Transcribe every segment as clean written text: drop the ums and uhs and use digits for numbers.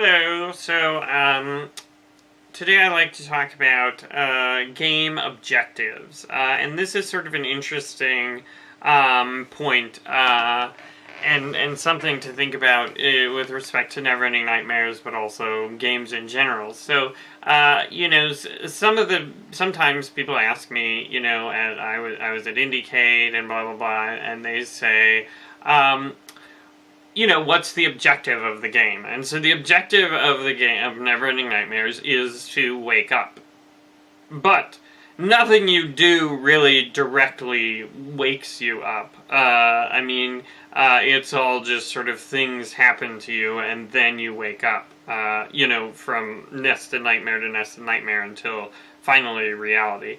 Hello. Today I'd like to talk about game objectives, and this is sort of an interesting point, and something to think about with respect to Neverending Nightmares, but also games in general. Sometimes people ask me, I was at Indiecade and blah blah blah, and they say, what's the objective of the game? And so the objective of the game, of Neverending Nightmares, is to wake up. But nothing you do really directly wakes you up. It's all just sort of things happen to you, and then you wake up, from nested nightmare to nested nightmare until finally reality.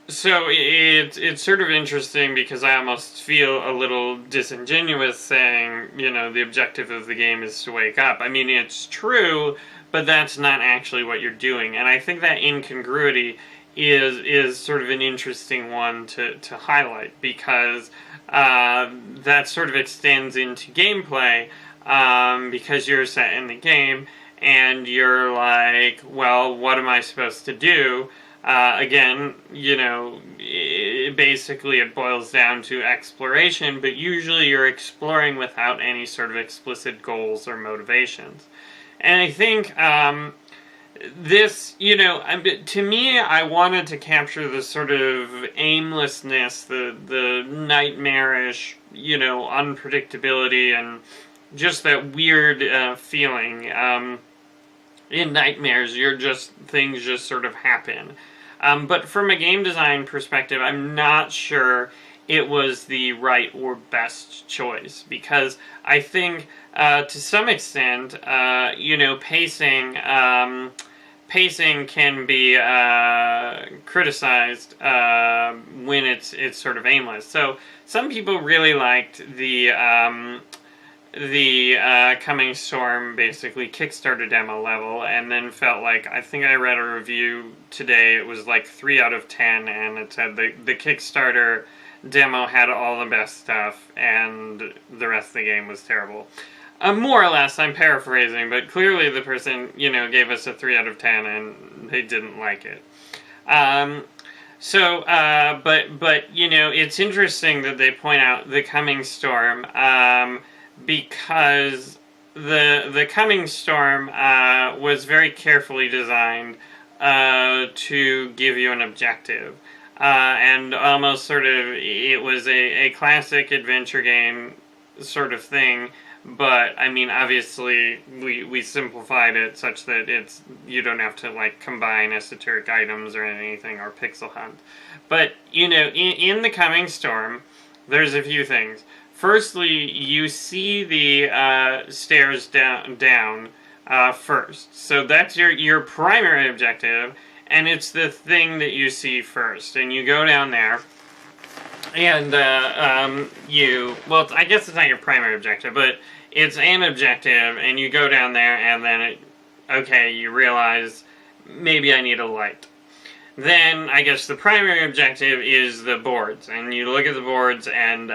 So it's sort of interesting because I almost feel a little disingenuous saying, the objective of the game is to wake up. I mean, it's true, but that's not actually what you're doing. And I think that incongruity is sort of an interesting one to highlight because that sort of extends into gameplay because you're set in the game and you're like, well, what am I supposed to do? Basically it boils down to exploration, but usually you're exploring without any sort of explicit goals or motivations. And I think to me, I wanted to capture the sort of aimlessness, the nightmarish, unpredictability, and just that weird feeling. In nightmares, things just sort of happen. But from a game design perspective, I'm not sure it was the right or best choice, because I think to some extent, pacing can be criticized when it's sort of aimless. So some people really liked the Coming Storm basically Kickstarter demo level, and then felt like, I think I read a review today, it was like 3 out of 10, and it said the Kickstarter demo had all the best stuff, and the rest of the game was terrible. More or less, I'm paraphrasing, but clearly the person, gave us a 3 out of 10, and they didn't like it. It's interesting that they point out the Coming Storm, because the Coming Storm was very carefully designed to give you an objective. And almost sort of, it was a classic adventure game sort of thing, but, I mean, obviously, we simplified it such that you don't have to, combine esoteric items or anything, or pixel hunt. But, in the Coming Storm, there's a few things. Firstly, you see the stairs down first. So that's your primary objective, and it's the thing that you see first. And you go down there, and well, I guess it's not your primary objective, but it's an objective, and you go down there, and then you realize, maybe I need a light. Then, I guess the primary objective is the boards, and you look at the boards, and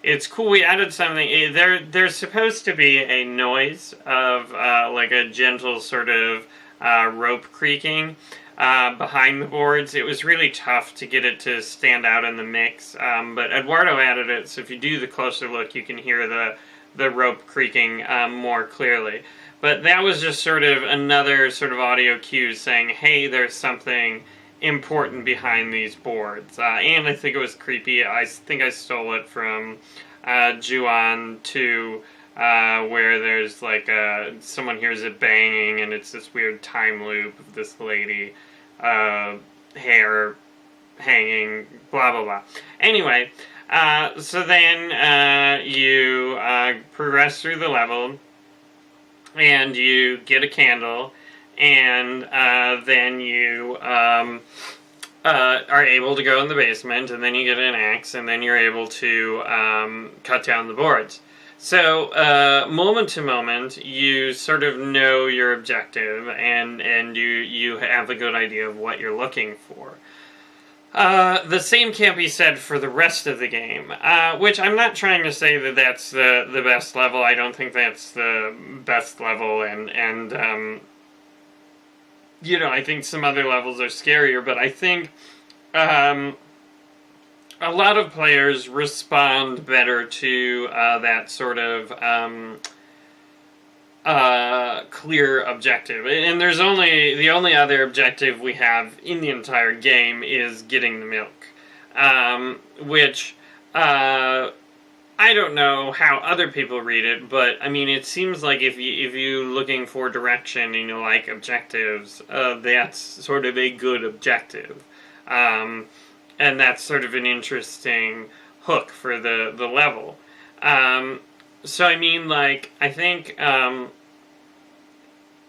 it's cool. We added something. There's supposed to be a noise of a gentle sort of rope creaking behind the boards. It was really tough to get it to stand out in the mix, but Eduardo added it, so if you do the closer look, you can hear the rope creaking more clearly. But that was just sort of another sort of audio cue saying, hey, there's something important behind these boards. And I think it was creepy. I think I stole it from Ju-On 2, where there's someone hears it banging, and it's this weird time loop of this lady, hair hanging, blah blah blah. Anyway, so then you progress through the level, and you get a candle, and then you are able to go in the basement, and then you get an axe, and then you're able to cut down the boards. So, moment to moment, you sort of know your objective, and you have a good idea of what you're looking for. The same can't be said for the rest of the game, which I'm not trying to say that that's the best level. I don't think that's the best level, and I think some other levels are scarier, but I think a lot of players respond better to that sort of clear objective. And the only other objective we have in the entire game is getting the milk, which I don't know how other people read it, but I mean, it seems like if you looking for direction, like objectives, that's sort of a good objective, and that's sort of an interesting hook for the level. So I mean, like, I think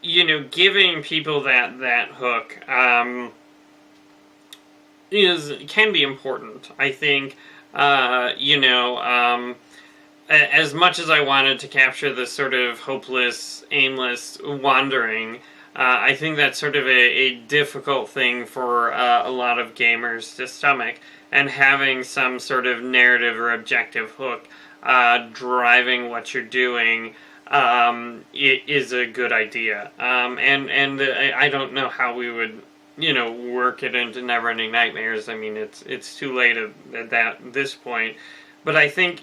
giving people that hook can be important. I think as much as I wanted to capture this sort of hopeless, aimless wandering, I think that's sort of a difficult thing for a lot of gamers to stomach, and having some sort of narrative or objective hook driving what you're doing it is a good idea. And I don't know how we would work it into Neverending Nightmares. I mean, it's too late at this point. But I think,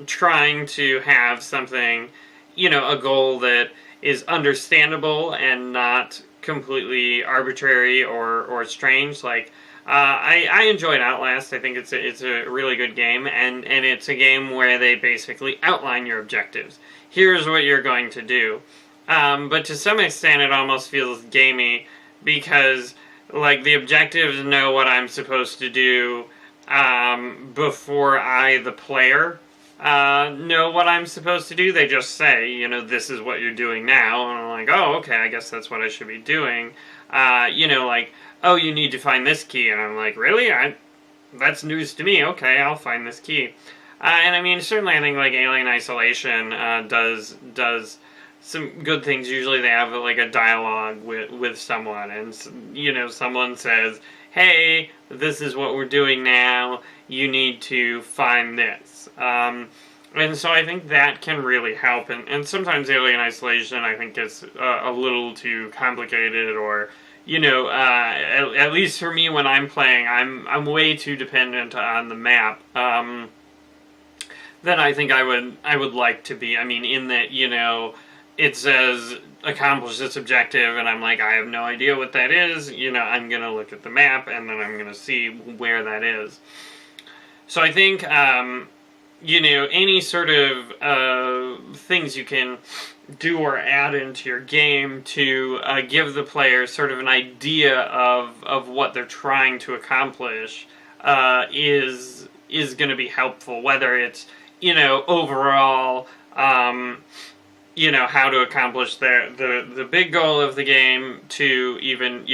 trying to have something, a goal that is understandable and not completely arbitrary or strange. Like, I enjoyed Outlast. I think it's a really good game, and it's a game where they basically outline your objectives. Here's what you're going to do. But to some extent, it almost feels gamey, because, like, the objectives know what I'm supposed to do before I, the player, know what I'm supposed to do. They just say, this is what you're doing now, and I'm like, oh, okay, I guess that's what I should be doing. Like, oh, you need to find this key, and I'm like, really? That's news to me. Okay, I'll find this key. And I mean, certainly I think, like, Alien Isolation does some good things. Usually they have, like, a dialogue with someone, and, someone says, hey, this is what we're doing now, you need to find this. And so I think that can really help, and sometimes Alien Isolation, I think, gets a little too complicated, or, at least for me when I'm playing, I'm way too dependent on the map, than I think I would like to be. I mean, in that, it says accomplish this objective, and I'm like, I have no idea what that is. I'm gonna look at the map, and then I'm gonna see where that is. So I think, any sort of things you can do or add into your game to give the player sort of an idea of what they're trying to accomplish is going to be helpful, whether it's, overall, how to accomplish the big goal of the game, to even,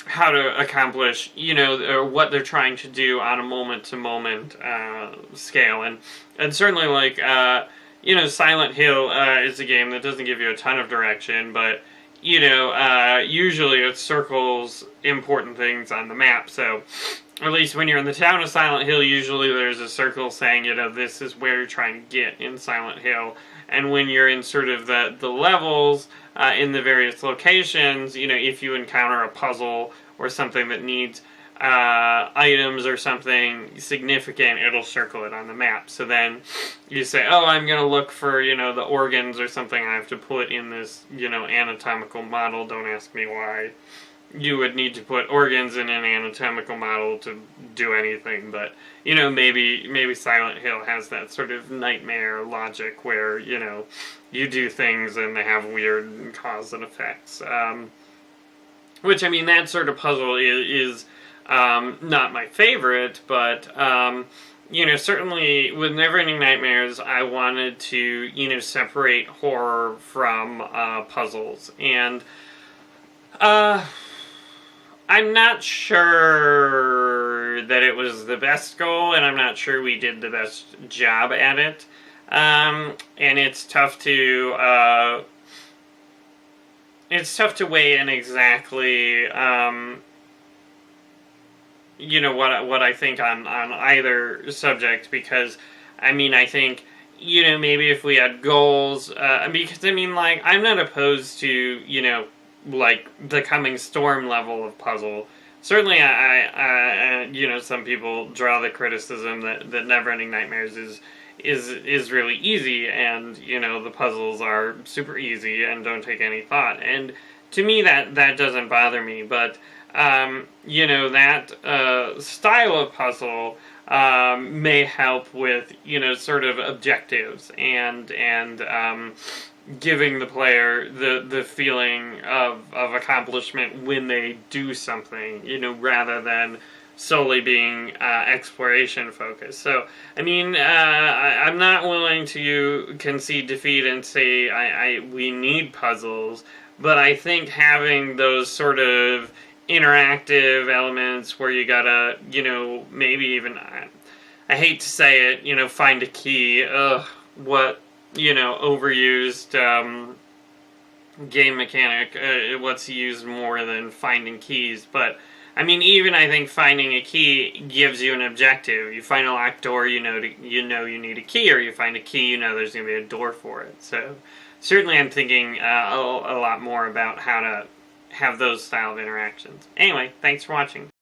how to accomplish, or what they're trying to do on a moment-to-moment scale. And certainly, like, Silent Hill is a game that doesn't give you a ton of direction, but, usually it circles important things on the map. So, at least when you're in the town of Silent Hill, usually there's a circle saying, this is where you're trying to get in Silent Hill. And when you're in sort of the levels, in the various locations, if you encounter a puzzle or something that needs items or something significant, it'll circle it on the map. So then you say, oh, I'm going to look for, the organs or something I have to put in this, anatomical model. Don't ask me why you would need to put organs in an anatomical model to do anything, but, maybe Silent Hill has that sort of nightmare logic where, you do things and they have weird cause and effects. Which, I mean, that sort of puzzle is not my favorite, but, certainly with Neverending Nightmares, I wanted to, separate horror from puzzles. And, I'm not sure that it was the best goal, and I'm not sure we did the best job at it. And it's tough to, it's tough to weigh in exactly, what I think on either subject, because, I mean, I think, maybe if we had goals, because, I mean, like, I'm not opposed to, like, the coming storm level of puzzle. Certainly, some people draw the criticism that Neverending Nightmares is really easy, and the puzzles are super easy and don't take any thought. And to me, that doesn't bother me. But that style of puzzle may help with sort of objectives and giving the player the feeling of accomplishment when they do something, rather than solely being exploration focused. So, I mean, I'm not willing to concede defeat and say we need puzzles, but I think having those sort of interactive elements where you gotta, maybe even, I hate to say it, find a key. What, overused game mechanic. What's used more than finding keys, but I mean, even I think finding a key gives you an objective. You find a locked door, you know you need a key, or you find a key, there's going to be a door for it. So certainly I'm thinking a lot more about how to have those style of interactions. Anyway, thanks for watching.